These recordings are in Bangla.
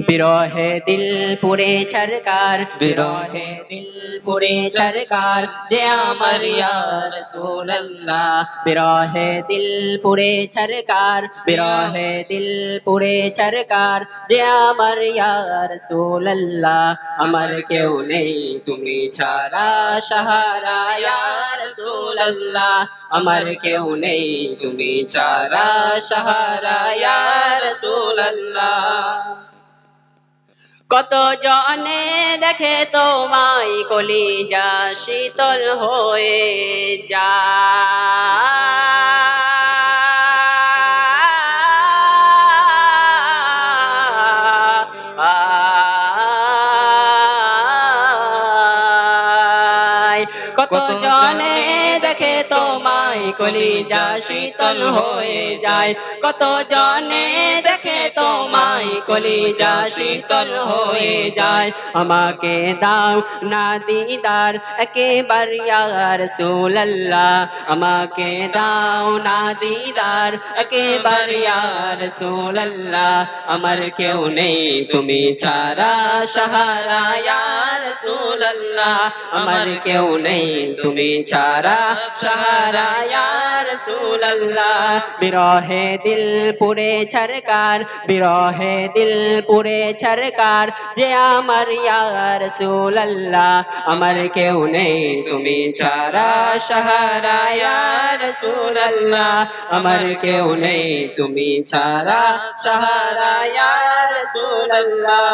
বিরহে দিল পুরে ছরকার, বিরহে দিল পুরে ছরকার, যে আমার ইয়া রাসূলুল্লাহ। বিরহে দিল পুরে ছরকার, বিরহে দিল পুরে ছরকার, যে আমার ইয়া রাসূলুল্লাহ। আমার কেউ নেই তুমি ছাড়া সাহারা ইয়া রাসূলুল্লাহ। আমার কেউ নেই তুমি ছাড়া সাহারা ইয়া রাসূলুল্লাহ। কত জনে দেখে তোমায় কলিজা শীতল হয়ে যায়। কত জনে দেখে তোমায় কলিজা শীতল হয়ে যায়। কত জনে দেখে তোমায় কলিজা শীতল হয়ে যায়। আমাকে দাও না দিদার একেবার ইয়া রাসূলুল্লাহ। আমাকে দাও না দিদার একেবার ইয়া রাসূলুল্লাহ। আমার কেউ নেই তুমি ছাড়া সাহারা ইয়া রাসূলুল্লাহ। আমার কেউ নেই তুমি ছাড়া সাহারা ইয়া রাসূলুল্লাহ। বিরহে দিল পুরে ছরকার, বিরহে দিল পুরে ছরকার, যে আমার ইয়া রাসূলুল্লাহ। আমার কেউ নেই তুমি ছাড়া সাহারা ইয়া রাসূলুল্লাহ। আমার কেউ নেই তুমি ছাড়া সাহারা ইয়া রাসূলুল্লাহ।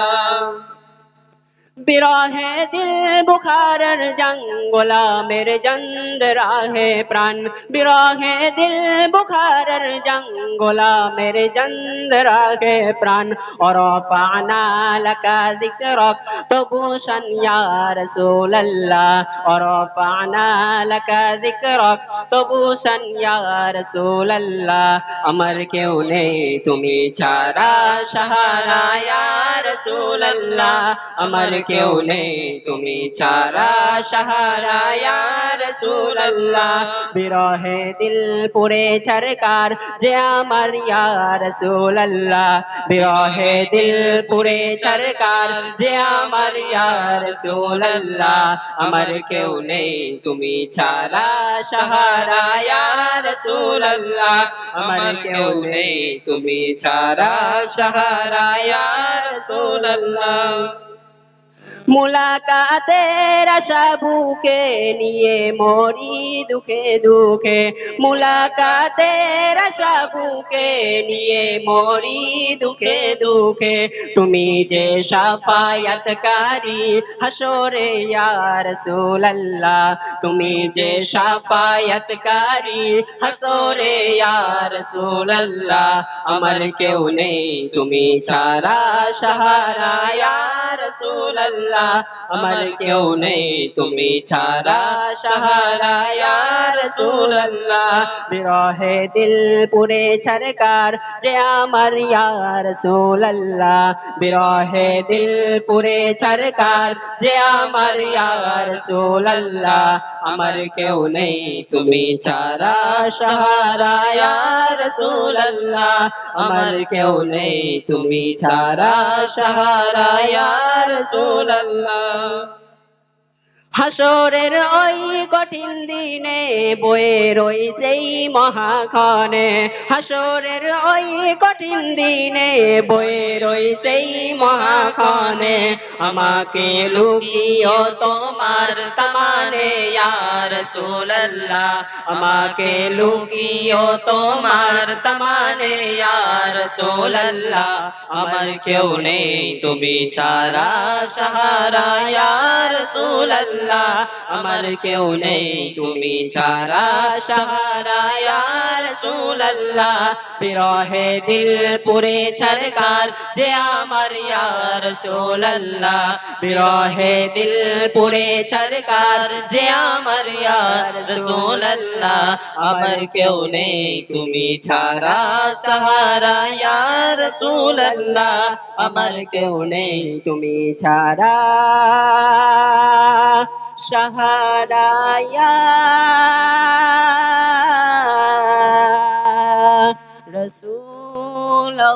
বিরহে দিল বুখারের জং গোলামের জন্দ রাহে প্রাণ। বিরহে দিল বুখারের জং গোলামের জন্দ রাহে প্রাণ। और रफ़अना लका ज़िक्रक तबूशन या रसूल अल्लाह। और रफ़अना लका ज़िक्रक तबूशन या रसूल अल्लाह। আমার কেউ নেই তুমি ছাড়া সাহারা ইয়া রাসূলুল্লাহ। আমার কেউ নেই তুমি ছাড়া সাহারা ইয়া রাসূলুল্লাহ। বিরহে দিল পুরে ছরকার, যে আমার ইয়া রাসূলুল্লাহ। বিরহে দিল পুরে ছরকার, যে আমার ইয়া রাসূলুল্লাহ। আমার কেউ নেই তুমি ছাড়া সাহারা ইয়া রাসূলুল্লাহ। আমার কেউ নেই তুমি ছাড়া সাহারা ইয়া রাসূলুল্লাহ। মুলাকাতের আশা বুকে নিয়ে মরি দুঃখে দুঃখে। মুলাকাতের আশা বুকে নিয়ে মরি দুঃখে দুঃখে। তুমি যে শাফায়াতকারী হাসরে ইয়া রাসূলুল্লাহ। তুমি যে শাফায়াতকারী হাসরে ইয়া রাসূলুল্লাহ। আমার কেউ নেই তুমি ছাড়া সাহারা ইয়া রাসূলুল্লাহ। আমার কেউ নেই তুমি ছাড়া সাহারা ইয়া রাসূলুল্লাহ। বিরহে দিল পুরে ছরকার, যে আমার ইয়া রাসূলুল্লাহ। বিরহে দিল পুরে ছরকার, যে আমার ইয়া রাসূলুল্লাহ। আমার কেউ নেই তুমি ছাড়া সাহারা ইয়া রাসূলুল্লাহ। আমার কেউ নেই তুমি ছাড়া সাহারা ইয়া রাসূলুল্লাহ। হাসরের ওই কঠিন দিনে বয়ে রই সেই মহাক্ষণে। হাসরের ওই কঠিন দিনে বয়ে রই সেই মহাক্ষণে। আমাকে লুকিও তোমার তামানে ইয়া রাসূলুল্লাহ। আমাকে লুকিও তোমার তামানে ইয়া রাসূলুল্লাহ। আমার কেউ নেই তুমি ছাড়া সাহারা ইয়া রাসূলুল্লাহ। আমার কেউ নেই তুমি ছাড়া সাহারা ইয়া রাসূলুল্লাহ। বিরহে দিল পুরে ছরকার, যে আমার ইয়া রাসূলুল্লাহ। বিরহে দিল পুরে ছরকার, যে আমার ইয়া রাসূলুল্লাহ। আমার কেউ নেই তুমি ছাড়া সাহারা ইয়া রাসূলুল্লাহ। আমার কেউ নেই তুমি ছাড়া সাহারা ইয়া রাসূলুল্লাহ।